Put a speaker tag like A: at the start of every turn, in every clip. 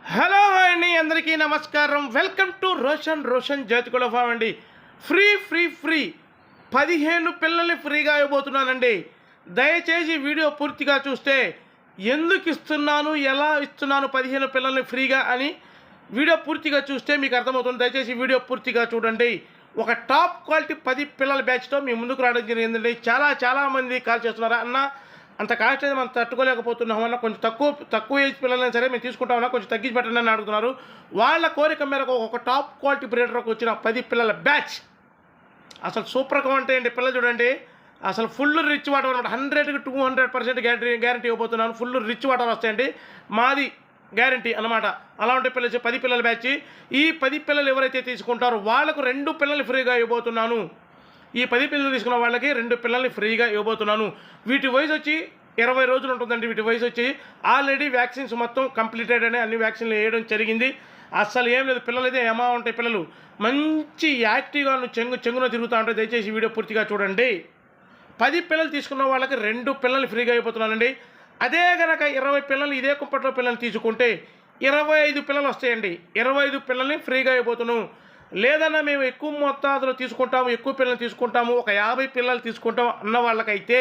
A: Hello అండి, అందరికీ నమస్కారం. వెల్కమ్ టు రోషన్ జ్యోతికుల ఫామ్ అండి. ఫ్రీ 15 పిల్లల్ని ఫ్రీగా ఇవ్వబోతున్నానండి. దయచేసి వీడియో పూర్తిగా చూస్తే ఎందుకు ఇస్తున్నాను, ఎలా ఇస్తున్నాను 15 పిల్లల్ని ఫ్రీగా అని వీడియో పూర్తిగా చూస్తే మీకు అర్థమవుతుంది. దయచేసి వీడియో పూర్తిగా చూడండి. ఒక టాప్ క్వాలిటీ 10 పిల్లల బ్యాచ్తో మీ ముందుకు రావడం జరిగిందండి. చాలామంది కాల్ చేస్తున్నారు, అన్న అంత కాస్ట్ అయితే మనం తట్టుకోలేకపోతున్నాం అన్న, కొంచెం తక్కువ ఏజ్ పిల్లలైనా సరే మేము తీసుకుంటామన్నా, కొంచెం తగ్గించి పెట్టండి అని అడుగుతున్నారు. వాళ్ళ కోరిక మేరకు ఒక టాప్ క్వాలిటీ బ్రీడర్కి వచ్చిన 10 పిల్లల బ్యాచ్ అసలు సూపర్గా ఉంటాయండి. పిల్లలు చూడండి, అసలు ఫుల్ రిచ్ వాటర్ అనమాట. 100కి 200% గ్యారంటీ ఇవ్వబోతున్నాను. ఫుల్ రిచ్ వాటర్ వస్తాయండి, మాది గ్యారంటీ అనమాట. అలా ఉంటే పిల్లలు 10 పిల్లల బ్యాచ్. ఈ 10 పిల్లలు ఎవరైతే తీసుకుంటారో వాళ్ళకు 2 పిల్లలు ఫ్రీగా ఇవ్వబోతున్నాను. ఈ 10 పిల్లలు తీసుకున్న వాళ్ళకి 2 పిల్లల్ని ఫ్రీగా ఇవ్వబోతున్నాను. వీటి వయసు వచ్చి 20 రోజులు ఉంటుందండి. వీటి వయసు వచ్చి ఆల్రెడీ వ్యాక్సిన్స్ మొత్తం కంప్లీటెడ్ అని అన్ని వ్యాక్సిన్లు వేయడం జరిగింది. అస్సలు ఏం లేదు, పిల్లలు అయితే ఏమా ఉంటాయి. పిల్లలు మంచి యాక్టివ్గా చెంగున తిరుగుతూ ఉంటాయి. దయచేసి వీడియో పూర్తిగా చూడండి. 10 పిల్లలు తీసుకున్న వాళ్ళకి 2 పిల్లల్ని ఫ్రీగా ఇవ్వబోతున్నానండి. అదే కనుక 20 పిల్లలు ఇదే కుంపట్లో పిల్లల్ని తీసుకుంటే 25 పిల్లలు వస్తాయండి. 25 పిల్లల్ని ఫ్రీగా ఇవ్వబోతున్నాను. లేదన్నా మేము ఎక్కువ మొత్తాదులో తీసుకుంటాము, ఎక్కువ పిల్లలు తీసుకుంటాము, ఒక 50 పిల్లలు తీసుకుంటాం అన్న వాళ్ళకైతే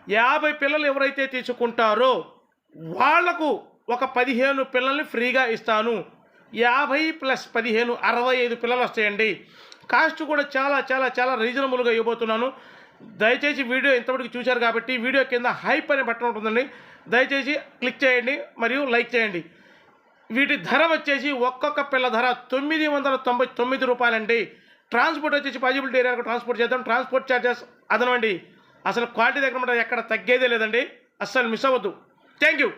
A: 50 పిల్లలు ఎవరైతే తీసుకుంటారో వాళ్లకు ఒక 15 పిల్లల్ని ఫ్రీగా ఇస్తాను. 50 + 15 65 పిల్లలు వస్తాయండి. కాస్ట్ కూడా చాలా రీజనబుల్గా ఇవ్వబోతున్నాను. దయచేసి వీడియో ఇంతవరకు చూశారు కాబట్టి వీడియో కింద హైప్ అనే బటన్ ఉంటుందండి, దయచేసి క్లిక్ చేయండి మరియు లైక్ చేయండి. వీటి ధర వచ్చేసి ఒక్కొక్క పిల్ల ధర 999 రూపాయలండి. ట్రాన్స్పోర్ట్ వచ్చేసి పాజిబిలిటీ ఏరియాకు ట్రాన్స్పోర్ట్ చేద్దాం. ట్రాన్స్పోర్ట్ ఛార్జెస్ అదనమండి. అసలు క్వాలిటీ దగ్గర ఎక్కడ తగ్గేదే లేదండి, అస్సలు మిస్ అవ్వద్దు. Thank you.